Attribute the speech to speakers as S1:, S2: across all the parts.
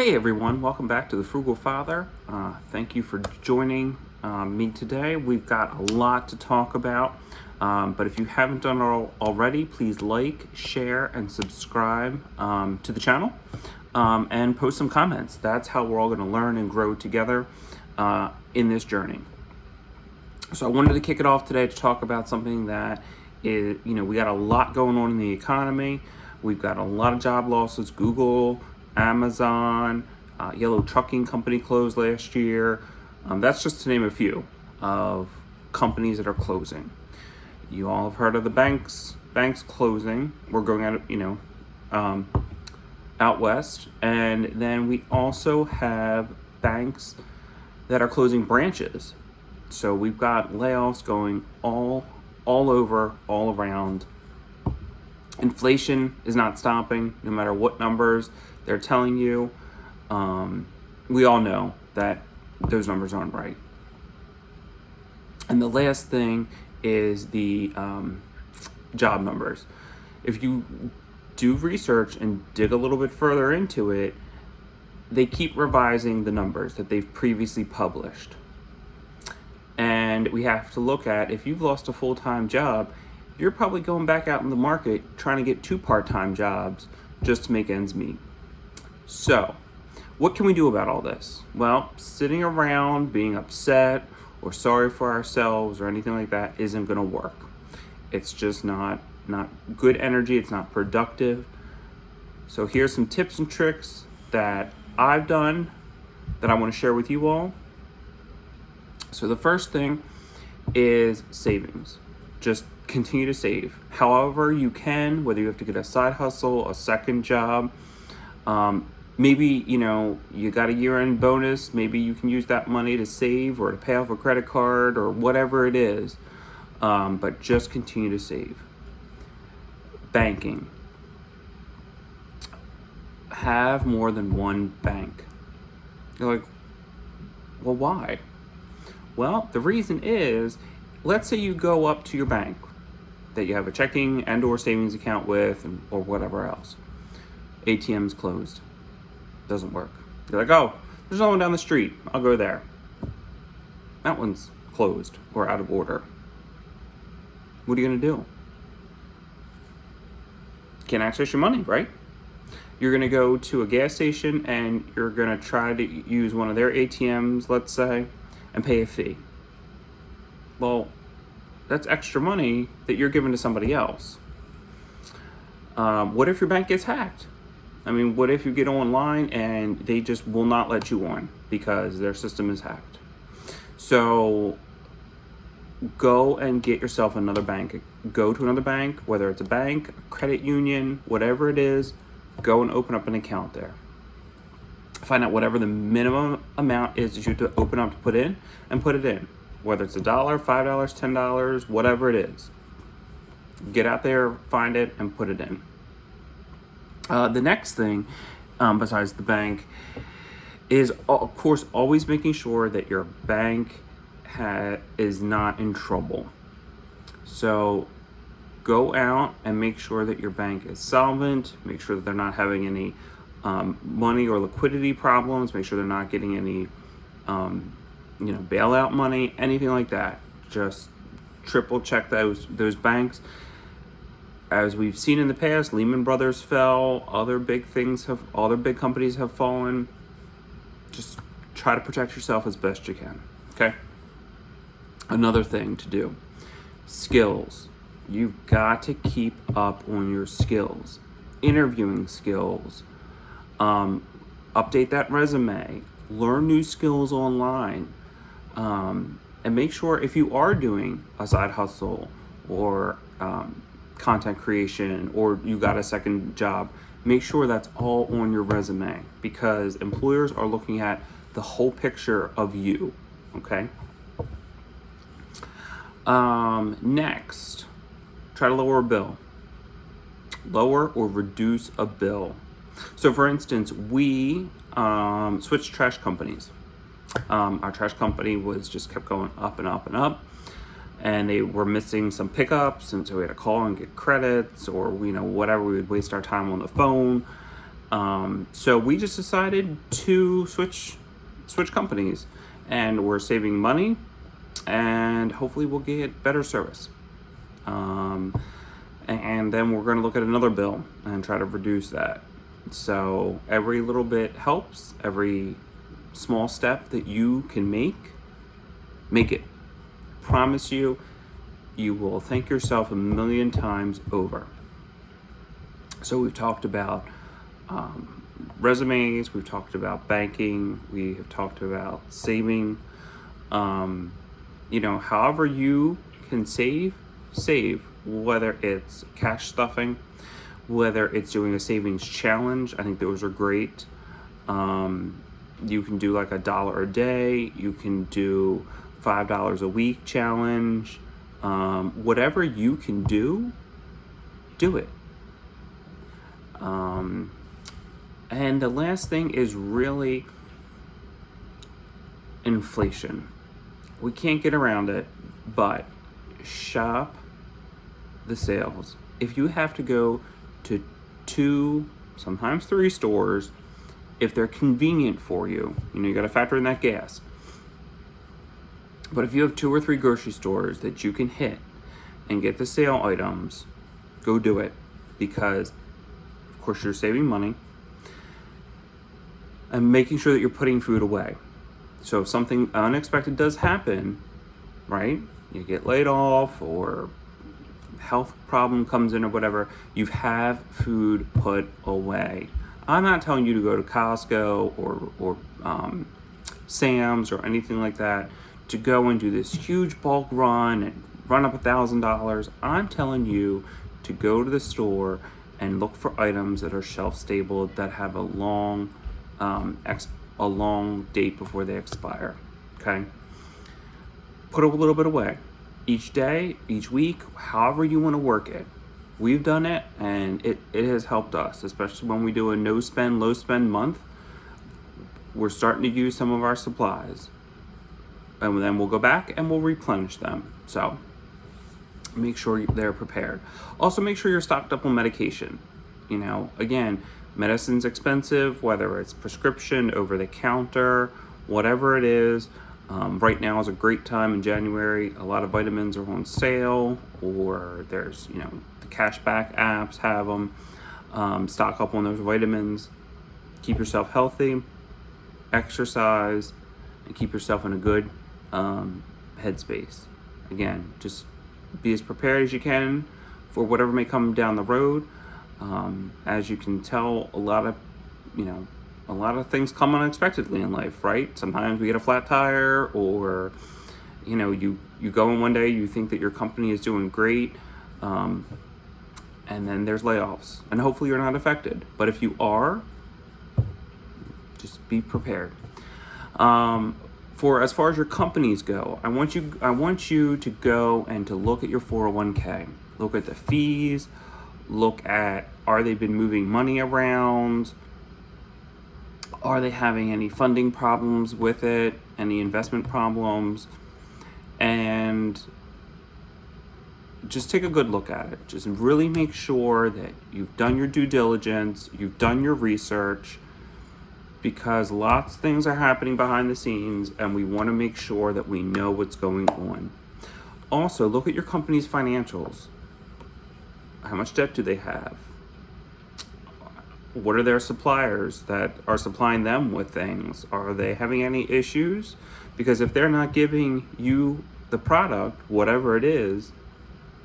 S1: Hey everyone, welcome back to the Frugal Father. Thank you for joining me today. We've got a lot to talk about, but if you haven't done it already, please like, share, and subscribe to the channel and post some comments. That's how we're all going to learn and grow together in this journey. So I wanted to kick it off today to talk about something that is, we got a lot going on in the economy. We've got a lot of job losses. Google, Amazon, Yellow Trucking Company closed last year. That's just to name a few of companies that are closing. You all have heard of the banks closing. We're going out west. And then we also have banks that are closing branches. So we've got layoffs going all over, all around. Inflation is not stopping, no matter what numbers they're telling you. We all know that those numbers aren't right. And the last thing is the job numbers. If you do research and dig a little bit further into it, they keep revising the numbers that they've previously published. And we have to look at, if you've lost a full-time job, you're probably going back out in the market trying to get 2 part-time jobs just to make ends meet. So, what can we do about all this? Well, sitting around being upset or sorry for ourselves or anything like that isn't going to work. It's just not good energy. It's not productive. So here's some tips and tricks that I've done that I want to share with you all. So the first thing is savings. Just continue to save however you can, whether you have to get a side hustle, a second job. Maybe, you got a year-end bonus. Maybe you can use that money to save or to pay off a credit card or whatever it is. But just continue to save. Banking. Have more than one bank. You're like, well, why? Well, the reason is, let's say you go up to your bank that you have a checking and or savings account with or whatever else. ATM's closed. Doesn't work. You're like, oh, there's no one down the street. I'll go there. That one's closed or out of order. What are you going to do? Can't access your money, right? You're going to go to a gas station and you're going to try to use one of their ATMs, let's say, and pay a fee. Well, that's extra money that you're giving to somebody else. What if your bank gets hacked? I mean, what if you get online and they just will not let you on because their system is hacked? So go and get yourself another bank. Go to another bank, whether it's a bank, a credit union, whatever it is, go and open up an account there. Find out whatever the minimum amount is that you have to open up to put in and put it in. Whether it's $1, $5, $10, whatever it is. Get out there, find it, and put it in. The next thing, besides the bank, is, of course, always making sure that your bank is not in trouble. So go out and make sure that your bank is solvent. Make sure that they're not having any money or liquidity problems. Make sure they're not getting any bailout money, anything like that. Just triple check those banks. As we've seen in the past, Lehman Brothers fell, other big companies have fallen. Just try to protect yourself as best you can, okay? Another thing to do, skills. You've got to keep up on your skills, interviewing skills, update that resume, learn new skills online, and make sure if you are doing a side hustle or content creation or you got a second job, make sure that's all on your resume because employers are looking at the whole picture of you, okay? Next, try to lower a bill. Lower or reduce a bill. So for instance, we switched trash companies. Our trash company just kept going up and up and up. And they were missing some pickups, and so we had to call and get credits or whatever. We would waste our time on the phone. So we just decided to switch companies, and we're saving money, and hopefully we'll get better service. And then we're going to look at another bill and try to reduce that. So every little bit helps. Every small step that you can make it. Promise you, you will thank yourself a million times over. So we've talked about resumes, we've talked about banking, we have talked about saving. However you can save, whether it's cash stuffing, whether it's doing a savings challenge. I think those are great. You can do like $1 a day. You can do $5 a week challenge. Whatever you can do it. And the last thing is really inflation. We can't get around it, but shop the sales. If you have to go to 2, sometimes 3 stores, if they're convenient for you, you got to factor in that gas. But if you have 2 or 3 grocery stores that you can hit and get the sale items, go do it, because of course you're saving money and making sure that you're putting food away. So if something unexpected does happen, right, you get laid off or health problem comes in or whatever, you have food put away. I'm not telling you to go to Costco or Sam's or anything like that to go and do this huge bulk run and run up $1,000. I'm telling you to go to the store and look for items that are shelf stable, that have a long date before they expire. Okay, put a little bit away each day, each week, however you want to work it. We've done it, and it has helped us, especially when we do a no spend, low spend month. We're starting to use some of our supplies, and then we'll go back and we'll replenish them. So make sure they're prepared. Also, make sure you're stocked up on medication. Again, medicine's expensive, whether it's prescription, over the counter, whatever it is. Right now is a great time in January. A lot of vitamins are on sale, or there's, the cashback apps have them. Stock up on those vitamins. Keep yourself healthy, exercise, and keep yourself in a good headspace. Again, just be as prepared as you can for whatever may come down the road. As you can tell, a lot of things come unexpectedly in life, right? Sometimes we get a flat tire, or you go in one day, you think that your company is doing great, and then there's layoffs, and hopefully you're not affected. But if you are, just be prepared. For as far as your companies go, I want you to go and to look at your 401k. Look at the fees. Look at, are they been moving money around? Are they having any funding problems with it? Any investment problems? And just take a good look at it. Just really make sure that you've done your due diligence, you've done your research, because lots of things are happening behind the scenes, and we want to make sure that we know what's going on. Also, look at your company's financials. How much debt do they have? What are their suppliers that are supplying them with things? Are they having any issues? Because if they're not giving you the product, whatever it is,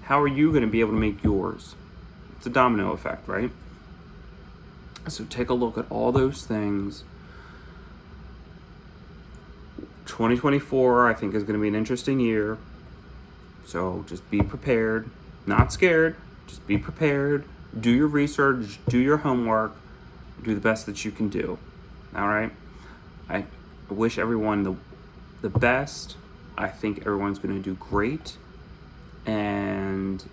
S1: how are you going to be able to make yours? It's a domino effect, right? So take a look at all those things. 2024, I think, is going to be an interesting year. So just be prepared, not scared. Just be prepared, do your research, do your homework, do the best that you can do. All right? I wish everyone the best. I think everyone's going to do great. And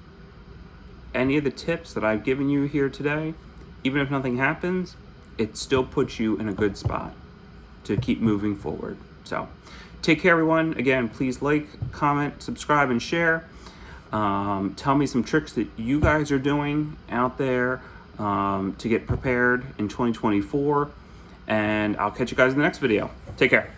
S1: any of the tips that I've given you here today, even if nothing happens, it still puts you in a good spot to keep moving forward. So take care, everyone. Again, please like, comment, subscribe, and share. Tell me some tricks that you guys are doing out there. to get prepared in 2024. And I'll catch you guys in the next video. Take care.